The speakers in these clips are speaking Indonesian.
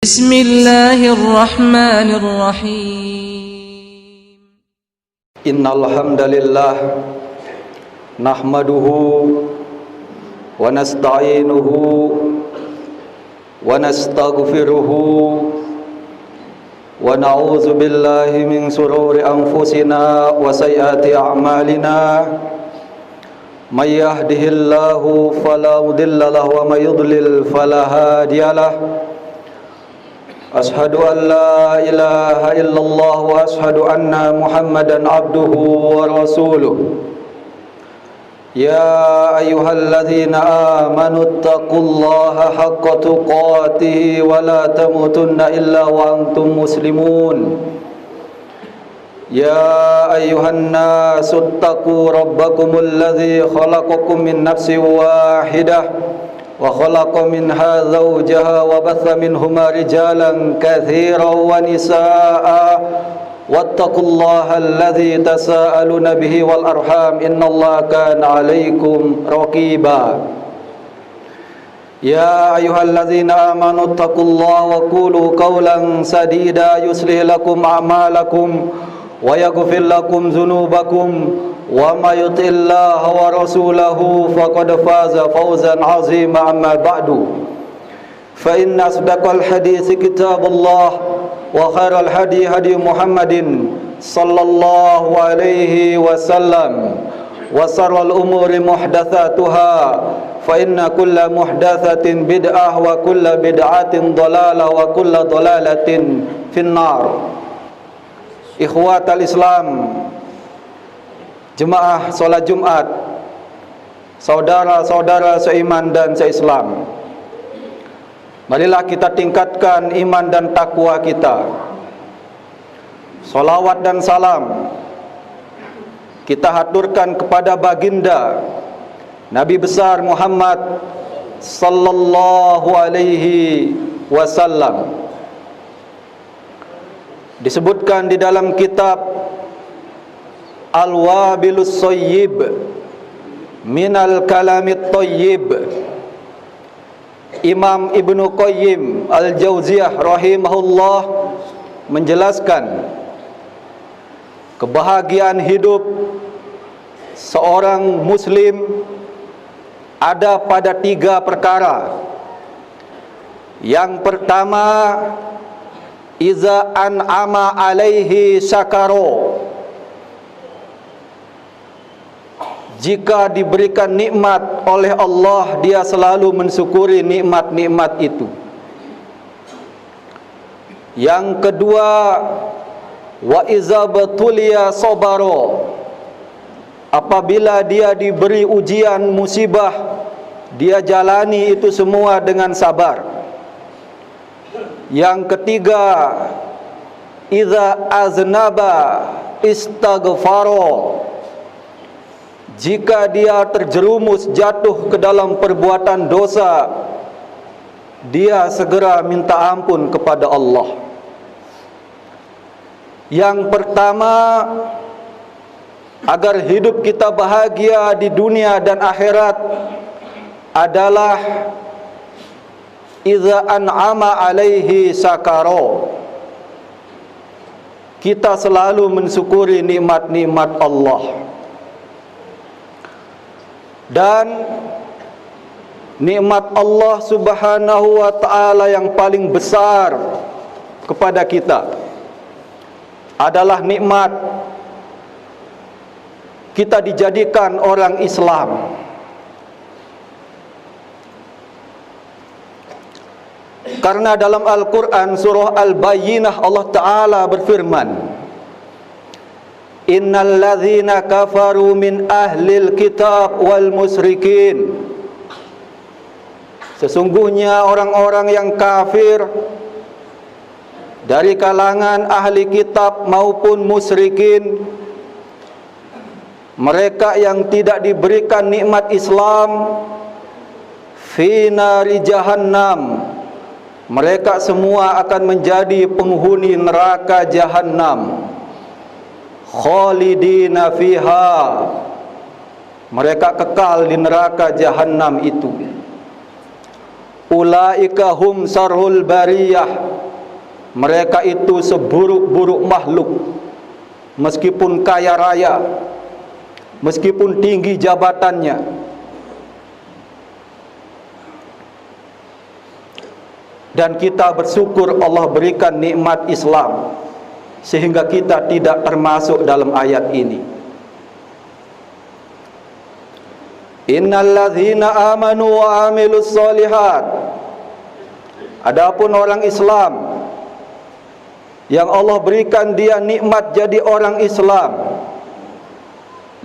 Bismillahirrahmanirrahim. Innal hamdalillah nahmaduhu wa nasta'inuhu wa nastaghfiruhu wa na'udzu billahi min shururi anfusina wa sayyiati a'malina. May yahdihillahu fala mudilla lahu wa may yudlil fala hadiyalah. Ashhadu an la ilaha illallah wa ashhadu anna Muhammadan abduhu wa rasuluh. Ya ayyuhalladzina amanu taqullaha haqqa tuqatih wa la tamutunna illa wa antum muslimun. Ya ayyuhan nasu taqu rabbakumul ladzi khalaqakum min nafsin wahidah wa khalaqa minha zawjaha wa batha minhuma rijalan katsiran wa nisaa'a wattaqullaha alladzi tasaaluna bihi wal arham innallaha kana 'alaikum raqiba. Ya ayyuhalladzina amanu taqullaha wa qulu qawlan sadida yuslih lakum a'malakum wa yaghfir lakum dzunubakum wa may yuti'illaha wa rasulahu faqad faza fawzan 'azima. Amma ba'du, fa inna asdaqal haditsi kitabullah wa khairal hadi hadi Muhammadin sallallahu alaihi wasallam wa sharral umuri muhdatsatuha fa inna kulla muhdatsatin bid'ah wa kulla bid'atin dhalalah wa kulla dhalalatin finnar. Ikhwatal Islam, jemaah solat Jumat, saudara-saudara seiman dan seislam, marilah kita tingkatkan iman dan takwa kita. Salawat dan salam kita haturkan kepada baginda Nabi besar Muhammad sallallahu alaihi wasallam. Disebutkan di dalam kitab Al-Wabilus Shayyib Minal Kalamit Thayyib, Imam Ibnu Qayyim Al-Jauziyah rahimahullah menjelaskan kebahagiaan hidup seorang muslim ada pada 3 perkara. Yang pertama, iza an'ama alaihi syakaro, jika diberikan nikmat oleh Allah, dia selalu mensyukuri nikmat-nikmat itu. Yang kedua, wa iza batuliya sabaro, apabila dia diberi ujian musibah, dia jalani itu semua dengan sabar. Yang ketiga, iza aznaba istaghfaro, jika dia terjerumus jatuh ke dalam perbuatan dosa, dia segera minta ampun kepada Allah. Yang pertama, agar hidup kita bahagia di dunia dan akhirat adalah iza an'ama alaihi syakaro, kita selalu mensyukuri nikmat-nikmat Allah. Dan nikmat Allah subhanahu wa ta'ala yang paling besar kepada kita adalah nikmat kita dijadikan orang Islam. Karena dalam Al-Quran surah Al-Bayyinah Allah Ta'ala berfirman, innal ladzina kafaru min ahlil kitab wal musyrikin, sesungguhnya orang-orang yang kafir dari kalangan ahli kitab maupun musyrikin, mereka yang tidak diberikan nikmat Islam, fi nari jahannam, mereka semua akan menjadi penghuni neraka jahannam, khalidina fiha, mereka kekal di neraka jahannam itu. ulaika hum sarhul bariyah, mereka itu seburuk-buruk makhluk. Meskipun kaya raya, meskipun tinggi jabatannya, dan kita bersyukur Allah berikan nikmat Islam sehingga kita tidak termasuk dalam ayat ini. Innal ladzina amanu wa amilus solihat, adapun orang Islam yang Allah berikan dia nikmat jadi orang Islam,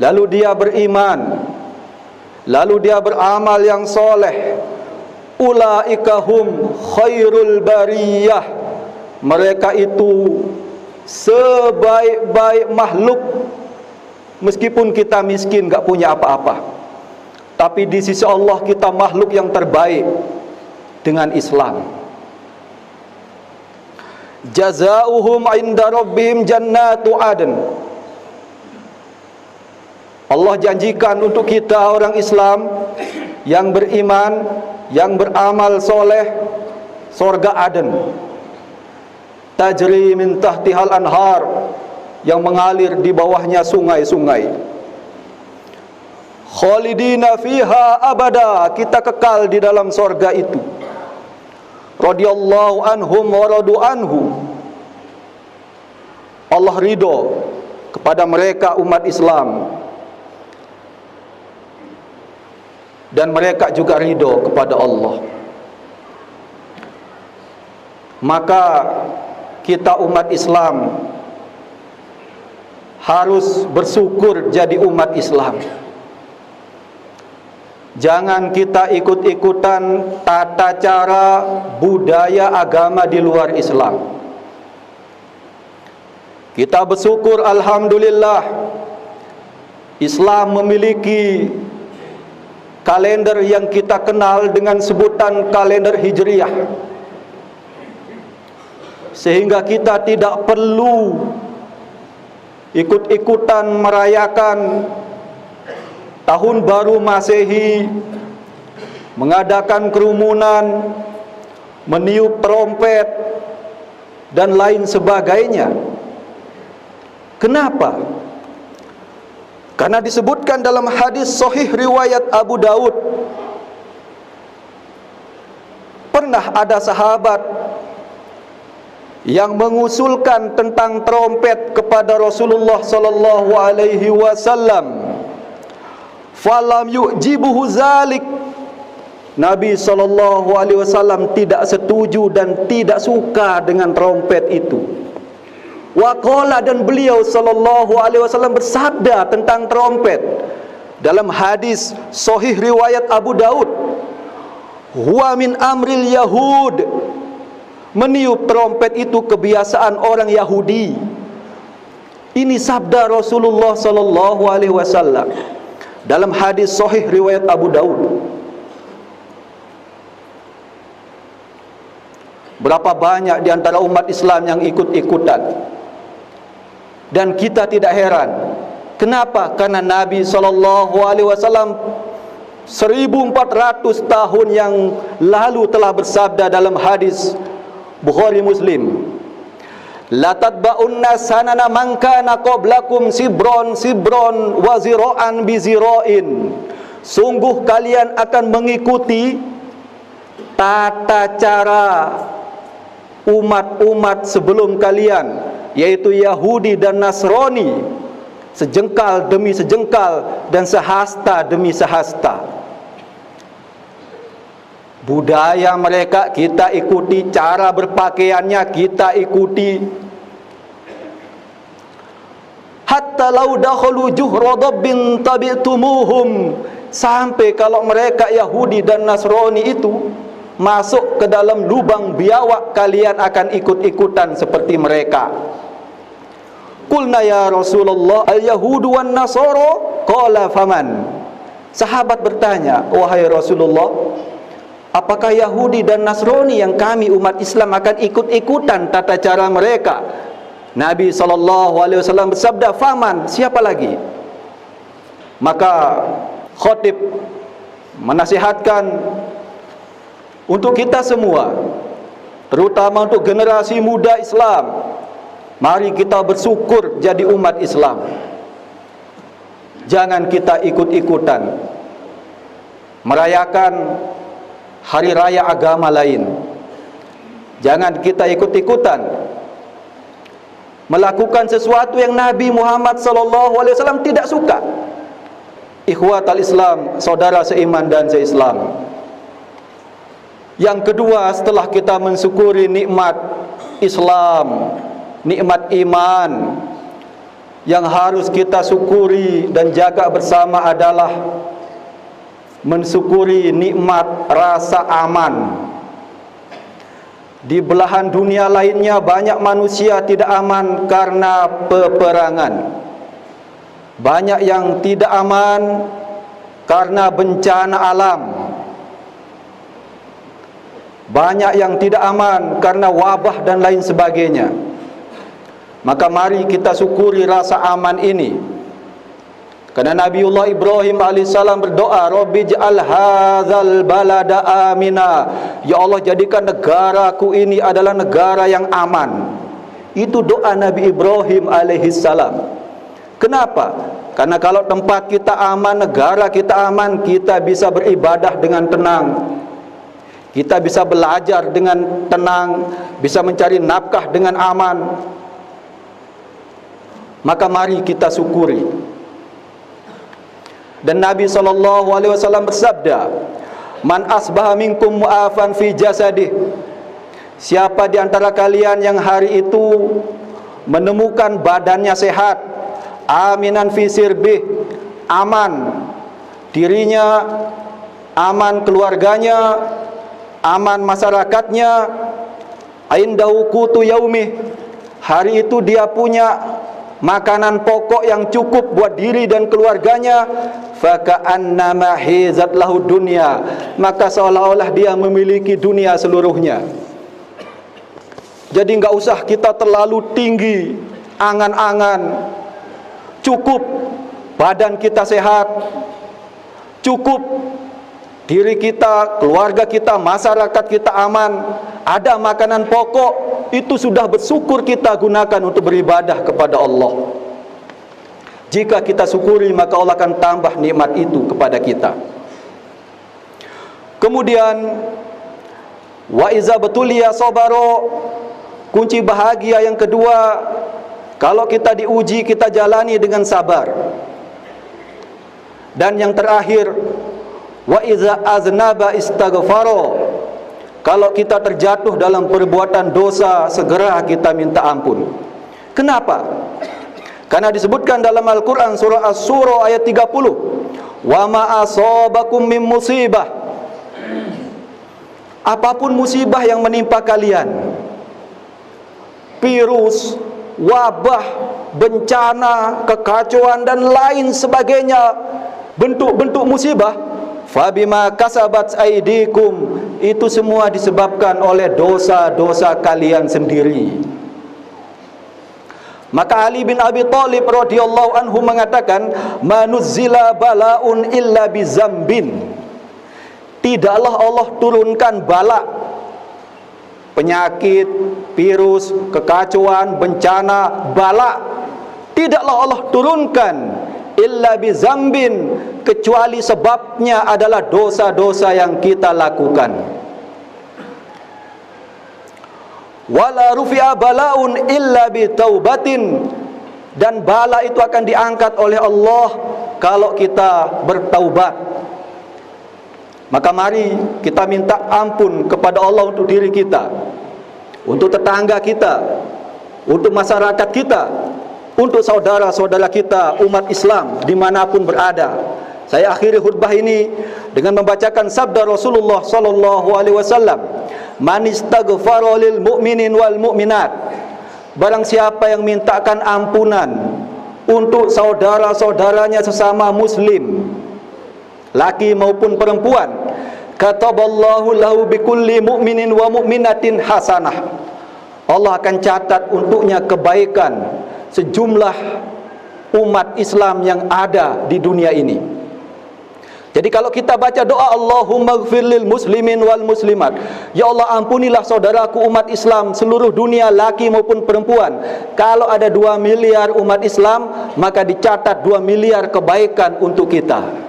lalu dia beriman, lalu dia beramal yang soleh, ulaika hum khairul bariyah, mereka itu sebaik-baik makhluk. Meskipun kita miskin, gak punya apa-apa, tapi di sisi Allah kita makhluk yang terbaik dengan Islam. Jazaohum inda rabbihim jannatu adn, Allah janjikan untuk kita orang Islam yang beriman, yang beramal soleh, surga Aden, tajri min tahtihal anhar, yang mengalir di bawahnya sungai-sungai. Khalidina fiha abada, kita kekal di dalam surga itu. Radhiyallahu anhum wa radu anhu, Allah ridho kepada mereka umat Islam, dan mereka juga ridho kepada Allah. Maka kita umat Islam harus bersyukur jadi umat Islam. Jangan kita ikut-ikutan tata cara budaya agama di luar Islam. Kita bersyukur alhamdulillah Islam memiliki kalender yang kita kenal dengan sebutan kalender Hijriah, sehingga kita tidak perlu ikut-ikutan merayakan Tahun Baru Masehi, mengadakan kerumunan, meniup trompet, dan lain sebagainya. Kenapa? Karena disebutkan dalam hadis sahih riwayat Abu Daud, pernah ada sahabat yang mengusulkan tentang trompet kepada Rasulullah sallallahu alaihi wasallam. Falam yu'jibuhu zalik, Nabi sallallahu alaihi wasallam tidak setuju dan tidak suka dengan trompet itu. Wa qala, dan beliau sallallahu alaihi wasallam bersabda tentang trompet dalam hadis sahih riwayat Abu Daud, huwa min amril yahud, meniup trompet itu kebiasaan orang Yahudi. Ini sabda Rasulullah sallallahu alaihi wasallam dalam hadis sahih riwayat Abu Daud. Berapa banyak di antara umat Islam yang ikut-ikutan, dan kita tidak heran. Kenapa? Karena Nabi SAW 1400 tahun yang lalu telah bersabda dalam hadis Bukhari Muslim, la tatba'unna sanana man kana qablakum sibron sibron wa zira'an bi zira'in, sungguh kalian akan mengikuti tata cara umat-umat sebelum kalian, yaitu Yahudi dan Nasrani, sejengkal demi sejengkal dan sehasta demi sehasta. Budaya mereka kita ikuti, cara berpakaiannya kita ikuti. Hatta law dakhalu juhra dabbin tabi'tumuhum, sampai kalau mereka Yahudi dan Nasrani itu masuk ke dalam lubang biawak, kalian akan ikut-ikutan seperti mereka. Qulna ya Rasulullah al-yahudu wan nasara, qala faman. Sahabat bertanya, wahai Rasulullah, apakah Yahudi dan Nasrani yang kami umat Islam akan ikut-ikutan tata cara mereka? Nabi SAW bersabda, faman, siapa lagi? Maka khatib menasihatkan untuk kita semua, terutama untuk generasi muda Islam, mari kita bersyukur jadi umat Islam. Jangan kita ikut-ikutan merayakan hari raya agama lain. Jangan kita ikut-ikutan melakukan sesuatu yang Nabi Muhammad SAW tidak suka. Ikhwatal Islam, saudara seiman dan seislam. Yang kedua, setelah kita mensyukuri nikmat Islam, nikmat iman, yang harus kita syukuri dan jaga bersama adalah mensyukuri nikmat rasa aman. Di belahan dunia lainnya banyak manusia tidak aman karena peperangan. Banyak yang tidak aman karena bencana alam. Banyak yang tidak aman karena wabah dan lain sebagainya. Maka mari kita syukuri rasa aman ini. Karena Nabiullah Ibrahim alaihissalam berdoa, Rabbi ja'al hadzal balada amina. Ya Allah, jadikan negaraku ini adalah negara yang aman. Itu doa Nabi Ibrahim alaihissalam. Kenapa? Karena kalau tempat kita aman, negara kita aman, kita bisa beribadah dengan tenang. Kita bisa belajar dengan tenang, bisa mencari nafkah dengan aman. Maka mari kita syukuri. Dan Nabi SAW bersabda, Man asbaha minkum mu'afan fi jasadih. Siapa di antara kalian yang hari itu menemukan badannya sehat, aminan fi sirbih, aman dirinya, aman keluarganya, aman masyarakatnya, aindahu qutu yaumih, hari itu dia punya makanan pokok yang cukup buat diri dan keluarganya, faka'annama hizat lahu dunya, maka seolah-olah dia memiliki dunia seluruhnya. Jadi enggak usah kita terlalu tinggi angan-angan, cukup badan kita sehat, cukup diri kita, keluarga kita, masyarakat kita aman, ada makanan pokok, itu sudah bersyukur kita gunakan untuk beribadah kepada Allah. Jika kita syukuri, maka Allah akan tambah nikmat itu kepada kita. Kemudian wa iza betulia sabaro, kunci bahagia yang kedua, kalau kita diuji, kita jalani dengan sabar. Dan yang terakhir, wa iza aznaba istaghfaro, kalau kita terjatuh dalam perbuatan dosa, segera kita minta ampun. Kenapa? Karena disebutkan dalam Al-Quran surah As-Surah ayat 30, wa ma asabakum min musibah, apapun musibah yang menimpa kalian, virus, wabah, bencana, kekacauan dan lain sebagainya, bentuk-bentuk musibah, fabima kasabat aidikum, itu semua disebabkan oleh dosa-dosa kalian sendiri. Maka Ali bin Abi Thalib radhiyallahu anhu mengatakan, manuzzila balaun illa bizambin, tidaklah Allah turunkan bala, penyakit, virus, kekacauan, bencana, bala, tidaklah Allah turunkan illa bizambin, kecuali sebabnya adalah dosa-dosa yang kita lakukan. Wala rufi'a balaun illa bitaubatin, dan bala itu akan diangkat oleh Allah kalau kita bertaubat. Maka mari kita minta ampun kepada Allah untuk diri kita, untuk tetangga kita, untuk masyarakat kita, untuk saudara-saudara kita umat Islam dimanapun berada. Saya akhiri khutbah ini dengan membacakan sabda Rasulullah sallallahu alaihi wasallam, man istaghfara lil mu'minin wal mu'minat, barang siapa yang mintakan ampunan untuk saudara-saudaranya sesama muslim, laki maupun perempuan, kataballahu lahu bikulli mu'minin wa mu'minatin hasanah, Allah akan catat untuknya kebaikan sejumlah umat Islam yang ada di dunia ini. Jadi kalau kita baca doa Allahumma ighfir lil muslimin wal muslimat, ya Allah ampunilah saudaraku umat Islam seluruh dunia, laki maupun perempuan. Kalau ada 2 miliar umat Islam, maka dicatat 2 miliar kebaikan untuk kita.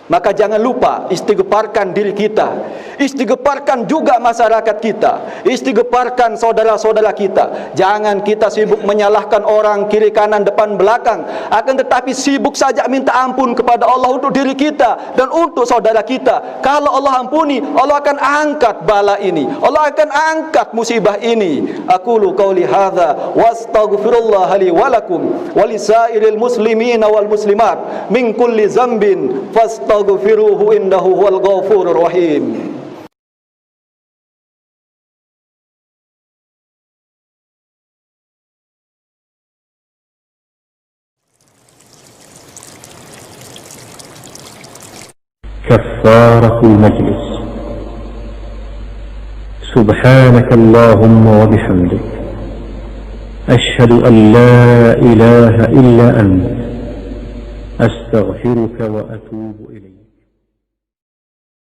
Maka jangan lupa istighfarkan diri kita, istighfarkan juga masyarakat kita, istighfarkan saudara-saudara kita. Jangan kita sibuk menyalahkan orang kiri kanan depan belakang, akan tetapi sibuk saja minta ampun kepada Allah untuk diri kita dan untuk saudara kita. Kalau Allah ampuni, Allah akan angkat bala ini, Allah akan angkat musibah ini. Aqulu qauli hadza wastaghfirullah li wa lakum wa lisairil muslimina wal muslimat min kulli dzambin fastaghfiruhu innahu huwal ghafurur rahim. كفارة المجلس. سبحانك اللهم وبحمدك أشهد أن لا إله إلا أنت أستغفرك وأتوب إليك.